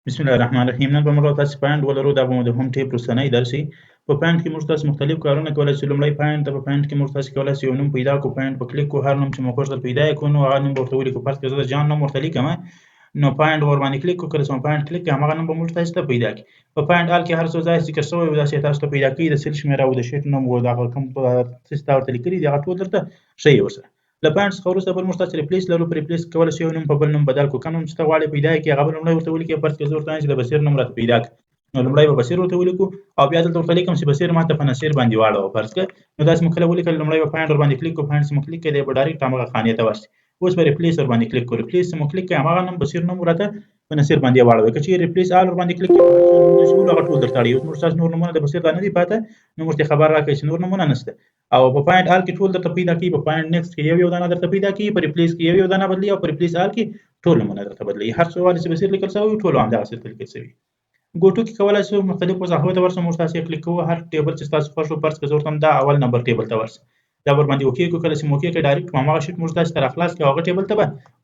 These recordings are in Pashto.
بسم الله الرحمن الرحیم. نن به موږ تاسو پاینټ ولرو. دا به د هوم ټیپ رسنۍ درسي. په پاینټ کې موږ تاسو مختلف کارونه کولای شو. لومړی پاینټ د پاینټ کې موږ تاسو کولای شو یو نوم پیدا کو، پاینټ په کلیک کو، هر نوم چې موږ ورته پیدا کړو نو هغه نوم ورته ولیکو. فرض کړئ زه جان نوم ورته لیکم، نو پاینټ ور باندې کلیک کو، کله چې پاینټ کلیک کوم هغه نوم به موږ تاسو ته پیدا کی. په پاینټ حال کې هر څه ځای ذکر شوی وي دا چې تاسو ته پیدا کی د سیل شمیره او د شیټ نوم او دا کوم څه تاسو ته لیکلي دی هغه ټول درته شي وسه. له پاینټ څخه وروسته بل موږ تاسو ریپلیس لرو. په ریپلیس کولای شو نوم په بل نوم بدل کو. کوم نوم چې ته غواړې پیدا کی هغه لومړی ورته ولیکې. فرض کړئ زه ورته چې د بصیر نوم راته پیدا کړ، نو لومړی به بصیر ورته ولیکو او بیا دلته ورته لیکم چې بصیر ماته په نصیر باندې واړوه. فرض کړئ نو داسې موږ کله ولیکل، لومړی به پاینټ ور باندې کلیک کو، پاینټ موږ کلیک کړئ به ډایرکټ هغه خانې ته ورشي. اوس به ریپلیس ور باندې کلیک کو، ریپلیس موږ کلیک کړئ هغه نوم بصیر نوم راته په نصیر باندې واړوي. که چیرې ریپلیس آل ور باندې کلیک کړئ هغه ټول درته اړ. اوس موږ تاسو نور نومونه د بصیر نه دي پاته، نو موږ ته خبر راکړئ چې نور نومونه نشته. او په پاینټ آل کې ټول درته پیدا کی. په پاینټ نیکسټ کې یو دانه درته پیدا کی، په ریپلیس کې یو دانه بدلی او په ریپلیس آل کې ټول نومونه درته بدلی. هر څه وایي چې بصیر لیکل شوی ټول همدغه څه لیکل شوی. ګوټو کې کولای شو مختلف وضاحت ورسره موږ تاسو کلیک کوو. هر ټیبل چې تاسو خوښ فرض کړئ ورته دا اول نمبر ټیبل ته ورسه، دا ور باندې اوکی کو. کله چې موږ کې ډایرکټ هغه شیټ موږ تاسو ته خلاص کړو هغه ټیبل ته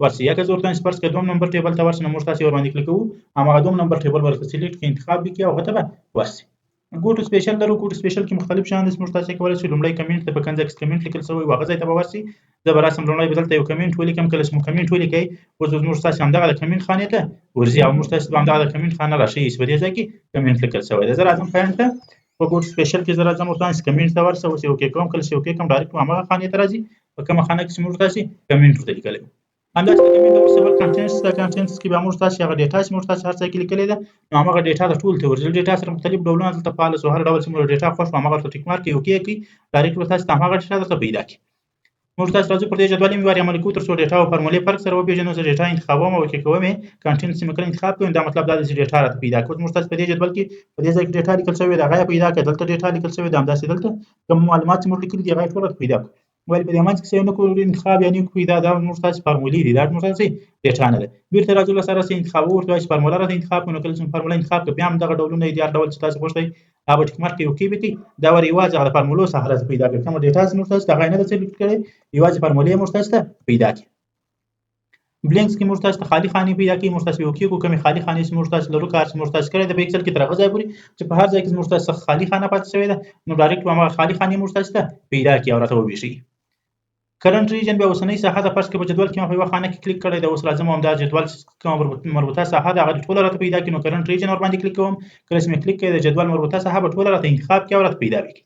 ورسه. یا که زه ورته فرض کړم دوم نمبر ټیبل ته ورسه، نو موږ تاسو ور باندې کلیک کوو هغه دوم نمبر ټیبل ورته سلیکټ کې انتخاب وکړئ او هغه ته ورسه. ګوټو سپیشل درو. ګوټو سپیشل کې مختلف شان دي موږ تاسو کولای شو لومړی کمنټ ته په کنځکس کمنټ لیکل شوی واغه ځای ته ورسي. زه به راسم لومړی بدلته یو کمنټ ولیکم. کله چې موږ کمنټ ولیکئ اوس موږ تاسو همدغه د کمنټ خانې ته ورځي او موږ تاسو همدغه د کمنټ خانه راشي چې په دې ځای کې کمنټ لیکل شوی دی. زه راځم پاینټ ته په ګوټو سپیشل کې زه راځم او تاسو کمنټ ته ورسه اوس یو کې کوم. کله چې یو کې کوم ډایرکټ هغه خانې ته راځي په کومه خانه کې موږ تاسو کمنټ ورته لیکلی. همداسې د کمنټ ورسره بل کنټینټس د کنټینټس کې به موږ تاسو هغه ډیټا چې موږ تاسو هر څه کې لیکلې ده نو هغه ډیټا د ټول ته ورځي. ډیټا سره مختلف ډولونه دلته فعال سو. هر ډول چې موږ ډیټا خوښ هغه ته ټیک مارک یو کې کی ډایرکټ تاسو هغه ډیټا درته پیدا کی. موږ تاسو راځو پر دې جدول میوار عمل کوو تر څو ډیټا او فارمولې فرق سره وپیژنو. زه ډیټا انتخابوم او کې کوم کنټینټ چې مکر انتخاب کوم دا مطلب دا دی چې ډیټا راته پیدا کوم. موږ تاسو په دې جدول کې په دې ځای کې ډیټا لیکل شوی دا غیا پیدا کړه. دلته ډیټا لیکل شوی دا همداسې دلته کوم معلومات چې موږ لیکلي دي غیا ټول پیدا کړو. وایي په دې منځ کې څه نه کوو انتخاب یعنی کوي دا موږ تاسو فارمولې دي دا موږ تاسو ډیټا نه ده. بیرته راځو سره سره انتخاب ورته وایي فارمولا راته انتخاب کړو. کله چې فارمولا انتخاب کړو بیا هم دغه ډولونه دي هر ډول چې تاسو خوښوي هغه ټیک مارک یو کې وکړي. دا ور یوازې هغه فارمولو سره راځي پیدا کړئ. کوم ډیټا موږ تاسو ته غوښنه ده چې لیکل کړي یوازې فارمولې موږ تاسو ته پیدا کړي. بلینکس کې موږ تاسو ته خالی خانې پیدا کړي. موږ تاسو یو کې کومه خالی خانې چې موږ تاسو لرو کار چې موږ تاسو کړی د پیکسل کې تر هغه ځای پورې چې په هر ځای کې موږ تاسو خالی خانه پاتې شوی ده نو ډایرکټ هغه خالی خانې موږ تاسو ته پیدا کړي او راته وویشي. کرنٹ ریجن بیا اوسنۍ ساحه د فرض کې په جدول کې ما په یو خانه کې کلیک کړی دا اوس راځم هم دا جدول کوم مربوطه ساحه د هغه ټول راته پیدا کړي. نو کرنٹ ریجن ور باندې کلیک کوم. کله چې مې کلیک کړی د جدول مربوطه ساحه به ټول راته انتخاب کړي او راته پیدا وکړي.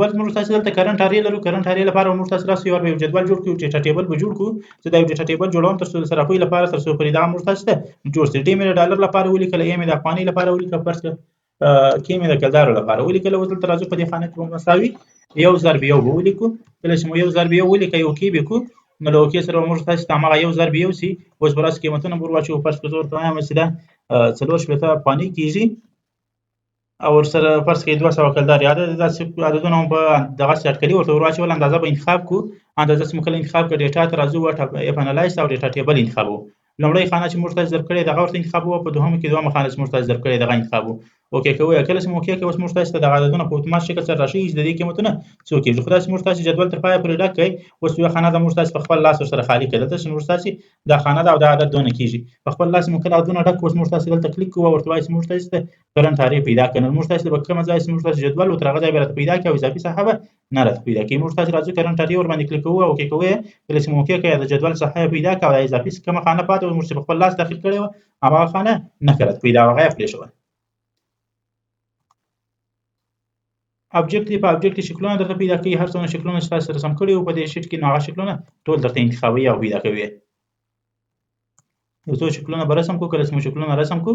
بل موږ تاسو دلته کرنٹ اری لرو. کرنٹ اری لپاره موږ تاسو راسي یو جدول جوړ کړو، ډیټا ټیبل به جوړ کړو. چې دا ډیټا ټیبل جوړوم تر څو د صرافۍ لپاره تر څو پرې دا موږ تاسو ته جوړ شي. ډی مې د ډالر لپاره ولیکل، ای مې د افغانۍ لپاره ولیکل، فرض کړه کې مې د کلدارو لپاره ولیکل. او دلته راځو په دې خانه کې مساوي یو ضرب یو به ولیکو. کله چې مو یو ضرب یو ولیکو یو کې به کو نو له کې سره موږ تاسو ته هغه یو ضرب یو سي اوس براس قیمتونه ور واچو. فرض کړئ ورته وایم چې دا 4 افغانۍ کیږي او سره فرض کړئ 200 کلدار یاد داسې عددونه په دغه اټکلي ورته ور واچول. اندازه به انتخاب کو. اندازه چې موږ انتخاب کړ ډیټا ته راځو اف انالایز او ډیټا ټیبل انتخابو. لومړی خانه چې موږ تاسو ضرب کړی دغه ورته انتخابو. په دوهم کې دومره خانه چې موږ تاسو ضرب کړی دغه انتخابو. اوکې کوی. کله چې موږ کې اوس موږ تاسو ته د عددونو په اتومات شکل سره راشي چې د دې قیمتونه څو کېږي. خو تاسو موږ تاسو جدول تر پای پورې ډک کړئ. اوس یو خانه د موږ تاسو په خپل لاس سره خالی کړئ. دلته چې موږ تاسو دا خانه دا او دا عدد دونه کېږي په خپل لاس موږ کله عددونه ډک. اوس موږ تاسو دلته کلیک کوو ورته وایي چې موږ تاسو ته کرنٹ اری پیدا کړئ. موږ تاسو په کوم ځای چې موږ تاسو جدول او تر هغه ځای به پیدا کړئ او اضافي صحابه نه راته پیدا کړئ. موږ تاسو راځو کرنٹ اری ور باندې کلیک کوو او کې کوی. کله چې موږ کې د جدول صحابه پیدا کړو او اضافي کومه خانه پاتې موږ په خپل لاس داخل کړو هغه خانه نه کړت پیدا هغه خپل شو. ابجیکټ په ابجیکټ شکلونه درته پیدا کوي. هر څونه شکلونه چې تاسو رسم کړي او په دې شیټ کې نو هغه شکلونه ټول درته انتخابي او پیدا کوي. یو څو شکلونه برسم کو. کله چې مو شکلونه رسم کو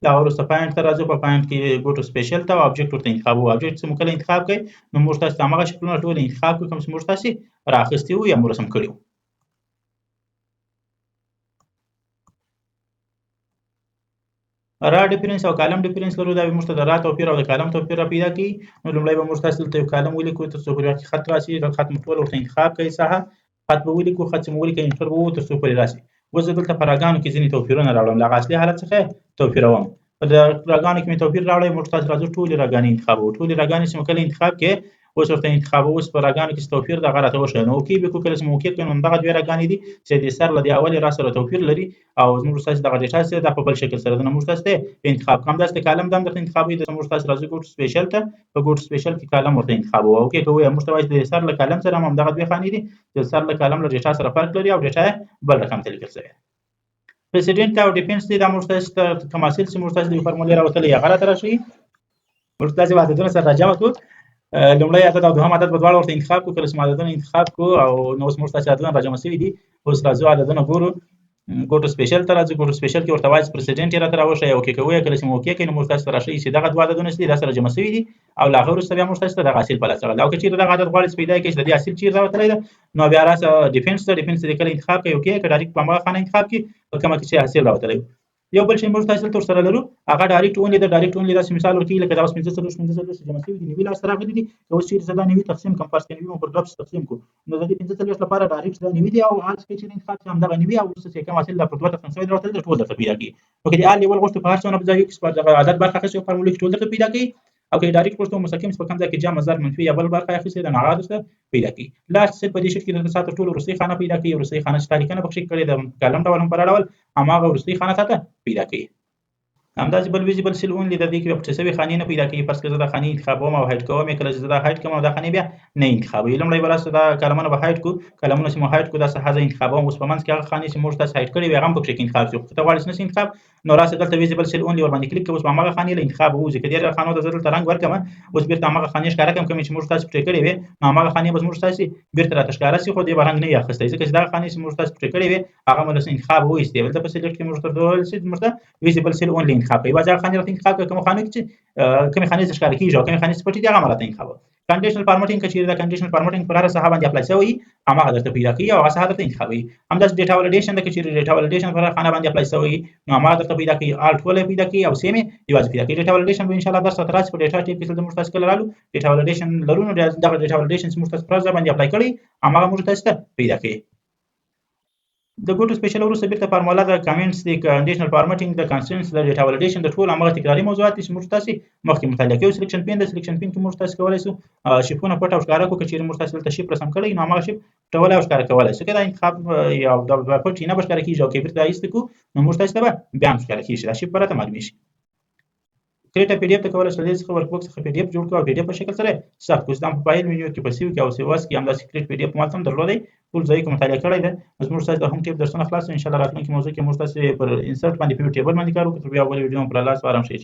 دا ورسته پاینټ ته راځو. په پاینټ کې ګوټو سپیشل ته ابجیکټ ورته انتخابو. ابجیکټ چې مو کله انتخاب کړئ نو موږ تاسو هغه شکلونه ټول انتخاب کوو کوم چې موږ تاسو راخستي وو یا مو رسم کړیو. را ډیفرنس او کالم ډیفرنس لرو. دا به موږ ته د را توپیر او د کالم توپیر را پیدا کوي. نو لومړی به موږ تاسو ته یو کالم ولیکو تر څو پورې خط راشي. د خط مټول ورته انتخاب کړئ ساحه خط به ولیکو. خط چې مو ولیکئ انټر به وو تر څو پورې راشي. اوس دلته پراګانو کې ځینې توپیرونه راوړم. له اصلي حالت څخه توپیروم. په راګانو کې مې توپیر راوړی. موږ تاسو راځو ټول راګانې انتخابو. ټول راګانې چې مو کله انتخاب کې اوس ورته انتخابوو، اوس په راګانو کې څه توپیر دغه راته وښیه. نو اوکې به کړو، کله چې مو اوکې کړ نو همدغه دوې راګانې دي چې د سر له دې اولې را سره توپیر لري او زموږ ستاسې دغه ډیټا چې دا په بل شکل سره ده، نو موږ تاسو ته انتخاب کوو. همداسې د کالم دا هم درته انتخابوي، د موږ تاسو راځو ګوټ سپیشل ته، په ګوټ سپیشل کې کالم ورته انتخابوو. اوکې کوو موږ ته وایي چې د سر له کالم سره هم همدغه دوې خانې دي، د سر له کالم له ډیټا سره فرق لري او ډیټا یې بل رقم ته لیکل شوې ده. پریسیډنټ او ډیفنس دي، دا موږ تاسو ته کوم حاصل چې موږ تاسو د فارمولې راوتلې هغه راته راشي. موږ تاسو عددونه سره راجمع کړو، لومړی عدد او دوهم عدد په دواړو ورته انتخاب کړو. کله چې عددونه انتخاب کړو او نو اوس موږ تاسو عددونه راجمع شوي دي، اوس راځو عددونه ګورو، ګوټو سپیشل ته راځو. ګوټو سپیشل کې ورته وایي چې پریسیډنټ یې راته راوښیه، اوکې کوو. کله چې مو اوکې کړئ نو موږ تاسو ته راشي چې دغه دوه عددونه چې دي دا سره جمع شوي دي او له هغه وروسته بیا موږ تاسو ته دغه حاصل په لاس راغلی. او که چېرې دغه عدد غواړئ چې پیدا کړئ چې د دې حاصل چېرې راوتلی ده، نو بیا راسه ډیفنس ته، ډیفنس ته کله انتخاب کړئ اوکې، که ډایرکټ په همغه خانه انتخاب کړي په کومه کې چې حاصل راوتلی وي. یو بل شی موږ تاسو ته ورسره لرو هغه ډایرکټ اونلی ده. ډایرکټ اونلی داسې مثال ورکوي لکه دا اوس 45 جمع شوي دي، نوي لاس راغلي دي. اوس چېرې زه دا نوي تقسیم کړم، فرض کړئ نوي مو پر 2 تقسیم کړو، نو د دې 45 لپاره ډایرکټ دا نوي دي او هر څه چې انتخاب کړم همدغه نوي او وروسته چې کوم حاصل دا پر 2 تقسیم شوی راوتلی ده ټول درته پیدا کړي. نو که د آل لیول غوښتو په هر څونه په ځای کې په دغه عدد برخه اخیستې فارمولې کې ټول درته پیدا کړي، او که ډایرکټ غوښتو مستقیم په کوم ځای کې جمع ضرب منفي یا بل برخه اخیستې ده نو هغه درته پیدا کړي. لاست سیټ په دې شیټ کې درته ساته ټول وروستۍ خانه پیدا کړي. وروستۍ خانه چې تا لیکنه پکښې کړې ده کالم ډول هم په ډول هماغه وروستۍ خانه تاته پیدا کړي. همداسې بل ویزیبل سیل اونلی د دې کې پټې شوې خانې نه پیدا کړي. فرض کړه زه دا خانې انتخابوم او هایډ کوم، کله چې زه دا هایډ کوم او دا خانې بیا نه انتخابوي. لومړی به راسته دا کالمونه به هایډ کړو، کالمونه چې مو هایډ کړو دا څخه زه انتخابوم. اوس په منځ کې هغه خانې چې موږ تاسو هایډ کړې وي هغه هم پکښې انتخاب شي. که ته غواړې چې نشي انتخاب نو راسه دلته ویزیبل سیل اونلی ورباندې کلیک کوو، اوس به همغه خانې له انتخاب ووځي. که دې خانو ته زه دلته رنګ ورکړم، اوس بېرته همغه خانې ښکاره کړم کومې چې موږ تاسو پرې کړې وې، نو همغه خانې به زموږ تاسې بېرته راته ښکاره شي، خو دې به رنګ نه وي اخیستی، ځکه چې دغه خانې چې موږ تاسو پرې کړې وې هغه مو له انتخاب وایستې. دلته په سلیکټ کې موږ ورته وویل چې موږ ته ویزیبل سیل اونلی انتخاب کوي. بعضې هغه خانې راته انتخاب کوي کومو خانو کې چې کومې خانې چې ښکاره کېږي او کومې خانې چې پټې دي هغه مو راته انتخابوي. کنډیشنل فارمټینګ که چېرې دا کنډیشنل فارمټینګ پر هره ساحه باندې اپلای شوی هماغه درته پیدا کوي او هغه ساحه درته انتخابوي. همداسې ډیټا ولیډیشن ده، که چېرې ډیټا ولیډیشن پر هره خانه باندې اپلای شوی نو هماغه درته پیدا کوي. الټ ولې پیدا کوي او سیم یې یوازې پیدا کوي. ډیټا ولیډیشن به انشاءالله درس راته راشي په ډیټا ټیپ کې چې موږ تاسو کله رالو ډیټا ولیډیشن لرو، نو دغه ډیټا ولیډیشن چې موږ تاسو پر ځای باندې اپلای کړی هماغه موږ تاسو ته پیدا کوي. د ګوټو سپیشل وروسته بیرته فارمولا د کامنټس د کنډیشنل فارمټینګ د کانسټنټس د ډیټا ولیډیشن د ټول همغه تکراري موضوعات چې موږ تاسو مخکې مطالعه کوو. سلیکشن پین د سلیکشن پین کې موږ تاسو کولای شو شیپونه پټ او ښکاره کړو. که چېرې موږ تاسو دلته شیپ رسم کړی نو همغه شیپ پټولی او ښکاره کولی شو. که دا انتخاب یا د پټ نه به ښکاره کېږي او که بیرته ایسته کړو نو موږ تاسو ته به بیا هم ښکاره کېږي، دا شیپ به راته معلومېږي. کریټ پی ډی اف ته کولای شو دې څخه ورک بوک څخه پی ډی اف جوړ کړو او پی ډی اف په شکل سره ثبت کړو. دا په فایل منیو کې په سیو کې او سیواس کې همداسې کریټ پی ډی اف مال هم درلودی، ټول ځای کې مطالعه کړی ده. اوس موږ تاسو د هم ټیپ درسونه خلاص ان شاء الله راتلونکي موضوع کې موږ تاسو پر انسرټ باندې په ټیبل باندې کار وکړو. بیا ول ویډیو پر لاس آرام شي.